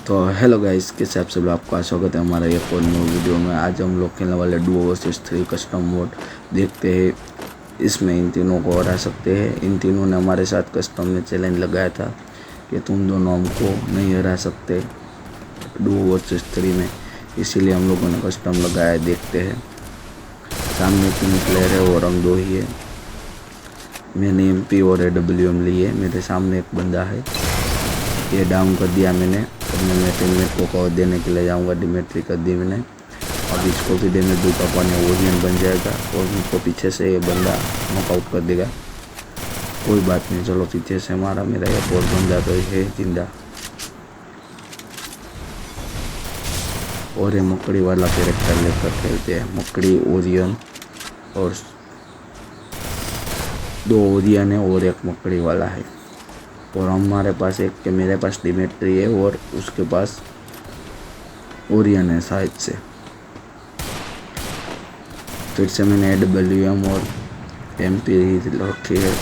तो hello guys, कैसे आप सब लोग, आपका स्वागत है हमारा एक और न्यू वीडियो में। आज हम लोग खेलने वाले डुओ वर्सेस 3 कस्टम मोड। देखते हैं इसमें इन तीनों को हरा सकते हैं। इन तीनों ने हमारे साथ कस्टम में चैलेंज लगाया था कि तुम दोनों हमको नहीं हरा सकते डुओ वर्सेस 3 में, इसीलिए हम लोगों ने कस्टम लगाया है। देखते हैं, सामने 3 प्लेयर है और हम 2 ही है। मैंने MP और AWM लिए। मेरे सामने एक बंदा है, ये डाउन कर दिया मैंने। और मैं मेरे टीममेट को कवर देने के लिए जाऊंगा। डिमेट्री कर दी मैंने। अब इसको भी डैमेज दूंगा, पाने ओरियन बन जाएगा और मुझको पीछे से ये बंदा नॉकआउट कर देगा। कोई बात नहीं, चलो पीछे से मारा। मेरा एक और बंदा तो है जिंदा। और ये मकड़ी वाला कैरेक्टर लेकर खेलते हैं। मकड़ी, ओरियन और 2 ओरियन है और एक मकड़ी वाला है। और हमारे पास एक के मेरे पास डिमेट्री है और उसके पास ओरियन है शायद से। फिर से मैंने AWM और MP रखी है।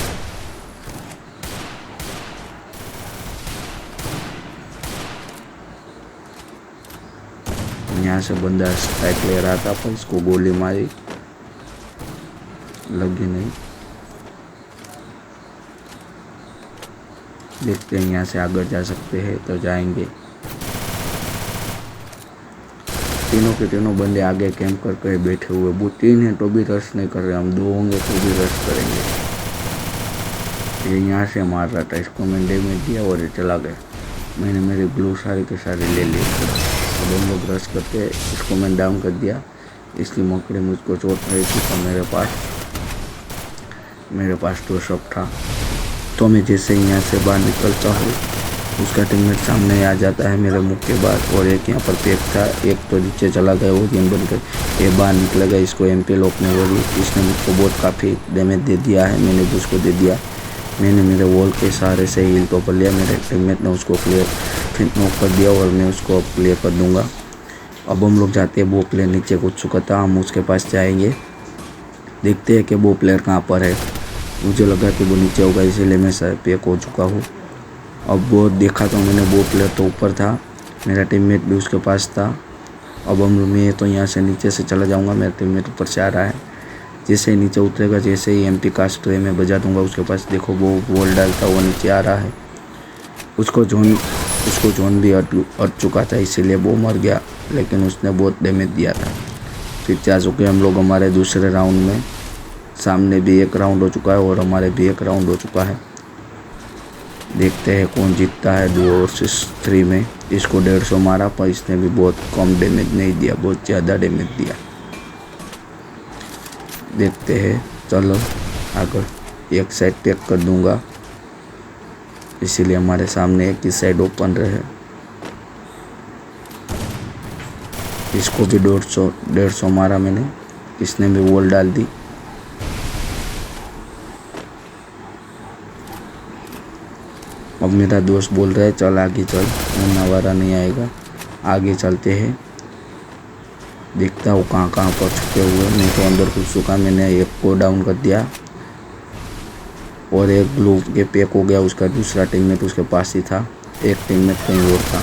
यहाँ से बंदा स्ट्राइक ले रहा था पर इसको गोली मारी, लगी नहीं। देखते हैं यहाँ से आगे जा सकते हैं तो जाएंगे। तीनों के तीनों बंदे आगे कैंप करके बैठे हुए। वो 3 हैं तो भी रश नहीं कर रहे। हम 2 होंगे तो भी रश करेंगे। ये यहाँ से मार रहा था, इसको मैंने डैमेज दिया और ये चला गया। मैंने मेरी ग्लू सारी के सारे ले लिए। अब हम लोग रश करके इसको मैंने डाउन कर दिया। इसकी मकड़ी मुझको चोट रही थी तो मेरे पास तो सब था। तो मैं जैसे ही यहाँ से बाहर निकलता हूँ, उसका टीममेट सामने आ जाता है मेरे मुंह के बाद। और एक यहाँ पर पैक था, एक तो नीचे चला गया। वो गेम बनकर ये बाहर निकलेगा। इसको MP लॉक ने बोली। इसने मुझको बहुत काफ़ी डैमेज दे दिया है, मैंने भी उसको दे दिया। मैंने मेरे वॉल के सहारे से हील तो कर लिया। मेरे टीममेट ने उसको क्लियर फिर नॉक कर दिया और मैं उसको अब क्लियर कर दूँगा। अब हम लोग जाते हैं। वो प्लेयर नीचे कूद चुका था, हम उसके पास जाएंगे। देखते हैं कि वो प्लेयर कहाँ पर है। मुझे लगा कि वो नीचे होगा, इसीलिए मैं सर पैक हो चुका हूँ। अब वो देखा तो मैंने, वो प्लेयर तो ऊपर था, मेरा टीममेट भी उसके पास था। अब मैं तो यहाँ से नीचे से चला जाऊँगा। मेरा टीममेट ऊपर से आ रहा है। जैसे ही नीचे उतरेगा, जैसे ही MP का स्प्रे में बजा दूंगा उसके पास। देखो वो वॉल डालता हुआ नीचे आ रहा है। उसको जोन भी अट चुका था, इसीलिए वो मर गया, लेकिन उसने बहुत डैमेज दिया था। फिर जा चुके हम लोग हमारे दूसरे राउंड में। सामने भी एक राउंड हो चुका है और हमारे भी एक राउंड हो चुका है। देखते हैं कौन जीतता है डुओ वर्सेस 3 में। इसको 150 मारा पर इसने भी बहुत कम डैमेज नहीं दिया, बहुत ज़्यादा डैमेज दिया। देखते हैं, चलो आगे। एक साइड पैक कर दूंगा, इसीलिए हमारे सामने एक ही साइड ओपन रहे। इसको भी 150 मारा मैंने, इसने भी वॉल डाल दी। अब मेरा दोस्त बोल रहा है चल आगे चल, नवारा नहीं आएगा, आगे चलते हैं। देखता हूँ कहाँ पर छुपे हुए। मैं तो अंदर घुस चुका। मैंने एक को डाउन कर दिया और एक ग्लू के पैक हो गया। उसका दूसरा टीममेट उसके पास ही था, एक टीममेट कहीं और था।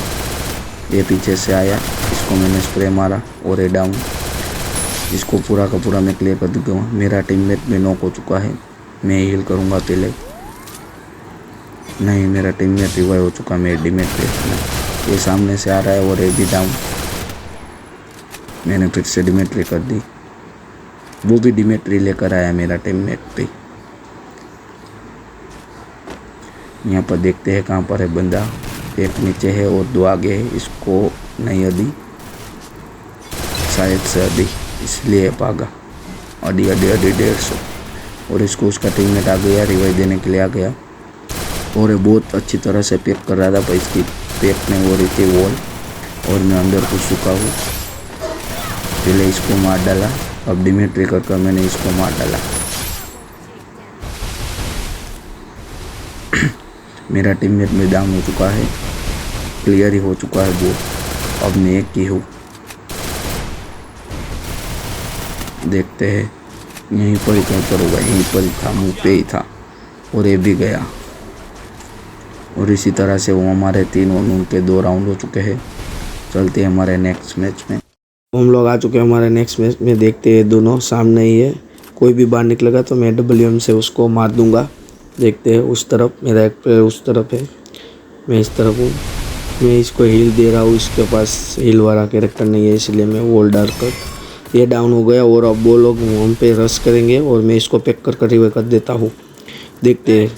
ये पीछे से आया, इसको मैंने स्प्रे मारा और ये डाउन। इसको पूरा का पूरा मैं क्लियर कर दूँगा। मेरा टीममेट भी नॉक हो चुका है। मैं हील करूँगा पहले। नहीं, मेरा टीममेट रिवाइव हो चुका। मेरे डिमेट्री ये सामने से आ रहा है और ये भी डाउन। मैंने फिर से डिमेट्री कर दी। वो भी डिमेट्री लेकर आया मेरा टीममेट भी। यहाँ पर देखते हैं कहाँ पर है बंदा। एक नीचे है और 2 आगे है। इसको नहीं अभी, शायद से अभी, इसलिए भागा। अभी 150। और इसको उसका टीममेट आ गया, रिवाइव देने के लिए आ गया। और ये बहुत अच्छी तरह से पैक कर रहा था पर इसकी पैक नहीं हो रही थी वॉल। और मैं अंदर घुस चुका हूँ। पहले इसको मार डाला, अब डिमेट्री कर मैंने इसको मार डाला। मेरा टीममेट में डाउन हो चुका है, क्लियर ही हो चुका है वो। अब मैं एक ही हूँ। देखते हैं, यहीं पर ही कहीं पर होगा। यहीं पर ही था, मुँह पे ही था और ये भी गया। और इसी तरह से वो हमारे 3 और उनके 2 राउंड हो चुके हैं। चलते हैं हमारे नेक्स्ट मैच में। हम लोग आ चुके हैं हमारे नेक्स्ट मैच में। देखते हैं दोनों सामने ही है, कोई भी बाहर निकलेगा तो मैं WM से उसको मार दूंगा। देखते हैं उस तरफ मेरा एक प्लेयर उस तरफ है, मैं इस तरफ हूँ। मैं इसको हील दे रहा हूँ, इसके पास हील वाला कैरेक्टर नहीं है इसलिए मैं वॉल डालकर ये डाउन हो गया। और अब वो लोग हम पे रश करेंगे और मैं इसको पैक कर रिवाइव कर देता हूँ। देखते हैं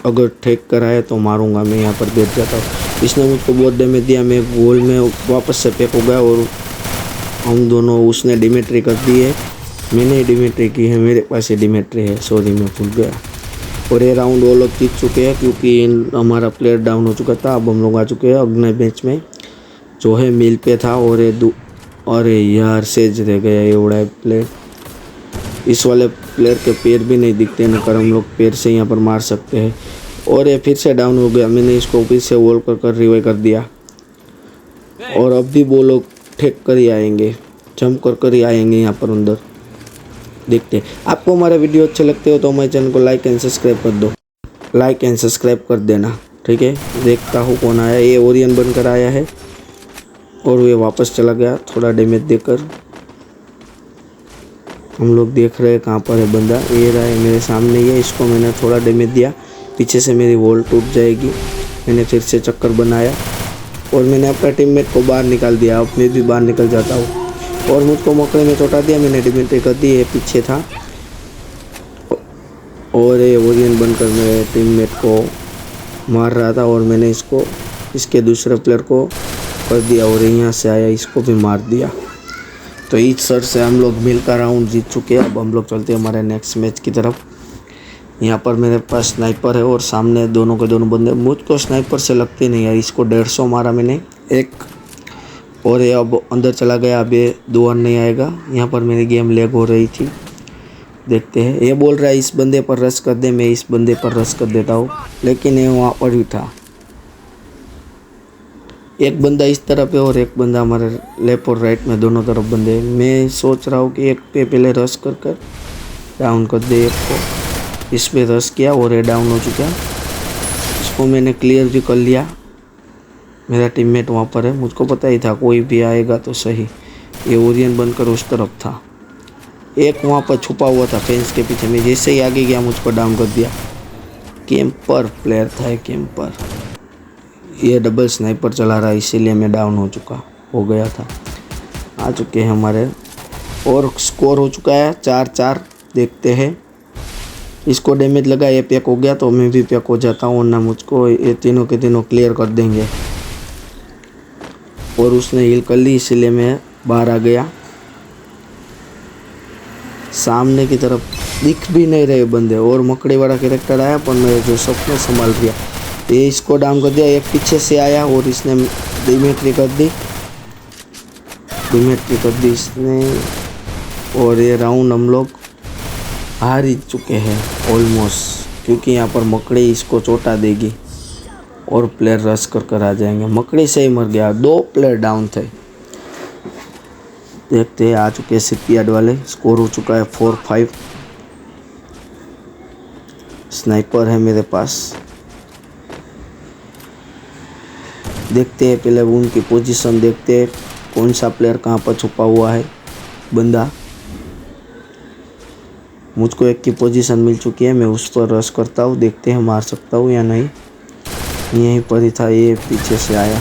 अगर ठेक कर आए तो मारूंगा। मैं यहाँ पर बैठ जाता हूँ। इसने मुझको बहुत डैमेज दिया, मैं वॉल में वापस से पैक हो गया और हम दोनों, उसने डिमेट्री कर दी है, मैंने डिमेट्री की है, मेरे पास ही डिमेट्री है, सॉरी मैं भूल गया। और ये राउंड वो लोग जीत चुके हैं क्योंकि हमारा प्लेयर डाउन हो चुका था। अब हम लोग आ चुके हैं अगले मैच में जो है मिल पे था। और ये अरे यार सेज रह गया ये उड़ा प्लेयर। इस वाले प्लेयर के पैर भी नहीं दिखते, न कर हम लोग पैर से यहाँ पर मार सकते हैं। और ये फिर से डाउन हो गया, मैंने इसको फिर से वॉल कर रिवाइव कर दिया। और अब भी वो लोग ठेक कर ही आएंगे, जंप कर ही आएंगे यहाँ पर अंदर। देखते हैं। आपको हमारे वीडियो अच्छे लगते हो तो हमारे चैनल को लाइक एंड सब्सक्राइब कर दो, लाइक एंड सब्सक्राइब कर देना, ठीक है। देखता हूँ कौन आया। ये ओरियन बनकर आया है और ये वापस चला गया थोड़ा डैमेज देकर। हम लोग देख रहे हैं कहाँ पर है बंदा। ये रहा है मेरे सामने ही है, इसको मैंने थोड़ा डैमेज दिया, पीछे से मेरी वॉल टूट जाएगी। मैंने फिर से चक्कर बनाया और मैंने अपना टीममेट को बाहर निकाल दिया। अब मैं भी बाहर निकल जाता हूँ और मुझको मकड़े में चोटा दिया, मैंने डिमेंट्री कर दी। ये पीछे था और ये ओरियन बनकर मेरे टीममेट को मार रहा था और मैंने इसके दूसरे प्लेयर को कर दिया और यहाँ से आया, इसको भी मार दिया। तो इस सर से हम लोग मिलकर राउंड जीत चुके हैं। अब हम लोग चलते हैं हमारे नेक्स्ट मैच की तरफ। यहाँ पर मेरे पास स्नाइपर है और सामने दोनों के दोनों बंदे। मुझको स्नाइपर से लगते नहीं यार, इसको 150 मारा मैंने एक, और ये अब अंदर चला गया। अब ये 2 और नहीं आएगा। यहाँ पर मेरी गेम लैग हो रही थी। देखते हैं, ये बोल रहा है इस बंदे पर रश कर दे, मैं इस बंदे पर रश कर देता हूँ, लेकिन ये वहाँ पर ही था। एक बंदा इस तरफ है और एक बंदा हमारे लेफ्ट और राइट में, दोनों तरफ बंदे। मैं सोच रहा हूँ कि एक पे पहले रश कर डाउन कर दे एक को। इस पे रश किया और ये डाउन हो चुका। इसको मैंने क्लियर भी कर लिया। मेरा टीममेट वहाँ पर है, मुझको पता ही था कोई भी आएगा तो सही। ये ओरियन बनकर उस तरफ था, एक वहाँ पर छुपा हुआ था फेंस के पीछे। मैं जैसे ही आगे गया मुझको डाउन कर दिया। कैंपर प्लेयर था ये, कैंपर। ये डबल स्नाइपर चला रहा है इसीलिए मैं डाउन हो गया था। आ चुके हैं हमारे और स्कोर हो चुका है 4-4। देखते हैं, इसको डैमेज लगा, ये पैक हो गया तो मैं भी पैक हो जाता हूँ, ना मुझको ये तीनों के तीनों क्लियर कर देंगे। और उसने हील कर ली इसीलिए मैं बाहर आ गया। सामने की तरफ दिख भी नहीं रहे बंदे और मकड़ी वाला कैरेक्टर आया, पर मैं जो सबने संभाल दिया। ये इसको डाउन कर दिया, एक पीछे से आया और इसने डिमेट्री कर दी इसने। और ये राउंड हम लोग हार ही चुके हैं ऑलमोस्ट, क्योंकि यहाँ पर मकड़ी इसको चोटा देगी और प्लेयर रश कर आ जाएंगे। मकड़ी से ही मर गया, 2 प्लेयर डाउन थे। देखते हैं, आ चुके हैं शिपयार्ड वाले। स्कोर हो चुका है 4-5। स्नाइपर है मेरे पास। देखते हैं पहले उनकी पोजीशन, देखते हैं कौन सा प्लेयर कहाँ पर छुपा हुआ है बंदा। मुझको एक की पोजीशन मिल चुकी है, मैं उस पर रश करता हूँ। देखते हैं मार सकता हूँ या नहीं। यहीं पर ही था, ये पीछे से आया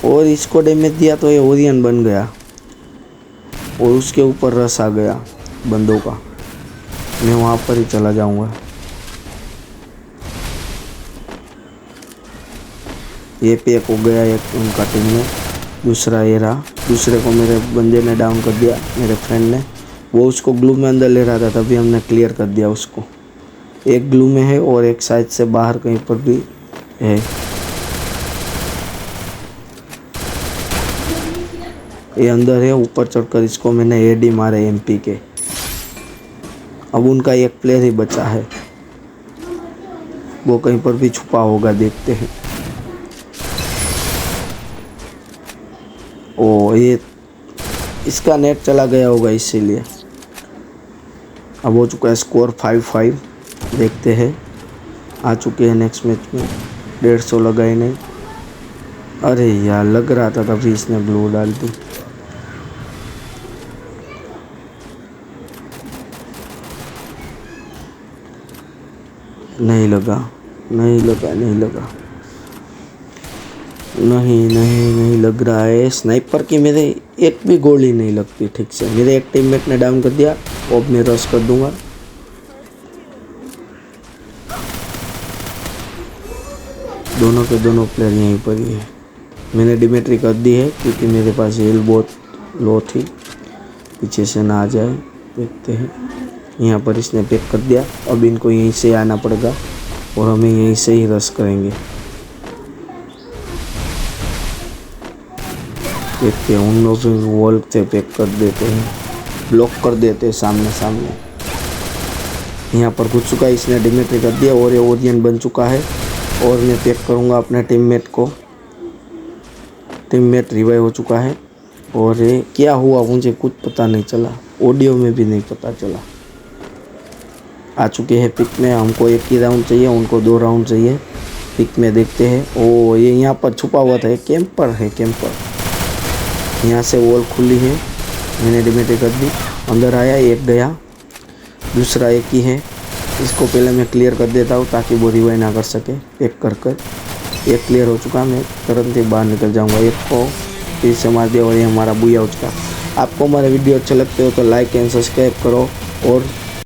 और इसको डैमेज दिया तो ये ओरियन बन गया और उसके ऊपर रश आ गया बंदों का। मैं वहाँ पर ही चला जाऊँगा। ये पैक हो गया एक उनका टीम में, दूसरा ये रहा। दूसरे को मेरे बंदे ने डाउन कर दिया, मेरे फ्रेंड ने। वो उसको ग्लू में अंदर ले रहा था, तभी हमने क्लियर कर दिया उसको। एक ग्लू में है और एक साइड से बाहर कहीं पर भी है। ये अंदर है, ऊपर चढ़कर इसको मैंने एडी मारे MP के। अब उनका एक प्लेयर ही बचा है, वो कहीं पर भी छुपा होगा, देखते हैं। ओ, ये इसका नेट चला गया होगा इसीलिए। अब हो चुका है स्कोर 5-5। देखते हैं आ चुके हैं नेक्स्ट मैच में। 150 लगाए नहीं। अरे यार लग रहा था तभी इसने ब्लू डाल दी। नहीं लगा, नहीं लगा, नहीं लगा, नहीं लग रहा है। स्नाइपर की मेरे एक भी गोली नहीं लगती ठीक से। मेरे एक टीममेट ने डाउन कर दिया। अब मैं रश कर दूंगा। दोनों के दोनों प्लेयर यहीं पर ही है। मैंने डिमेट्री कर दी है क्योंकि मेरे पास हेल बहुत लो थी। पीछे से ना आ जाए, देखते हैं। यहाँ पर इसने पैक कर दिया। अब इनको यहीं से आना पड़ेगा और हमें यहीं से ही रश करेंगे। देखते हैं, उन लोग वॉल से पैक कर देते हैं, ब्लॉक कर देते हैं सामने। यहाँ पर घुस चुका है, इसने डिमेट्री कर दिया और ये ओरियन बन चुका है। और मैं पैक करूँगा अपने टीममेट को। टीममेट रिवाइव हो चुका है। और ये क्या हुआ मुझे कुछ पता नहीं चला, ऑडियो में भी नहीं पता चला। आ चुके हैं पिक में। हमको एक ही राउंड चाहिए, उनको 2 राउंड चाहिए। पिक में देखते हैं। ओ ये यहाँ पर छुपा हुआ था, कैंपर है, कैंपर। यहाँ से वॉल खुली है, मैंने डिमेट्री कर दी। अंदर आया, एक गया, दूसरा एक ही है। इसको पहले मैं क्लियर कर देता हूँ ताकि वो रिवाइव ना कर सके। पैक कर एक क्लियर हो चुका, मैं तुरंत ही बाहर निकल जाऊँगा। एक को फिर से मार दिया और ये हमारा बुया हो चुका। आपको हमारे वीडियो अच्छे लगते हो तो लाइक एंड सब्सक्राइब करो और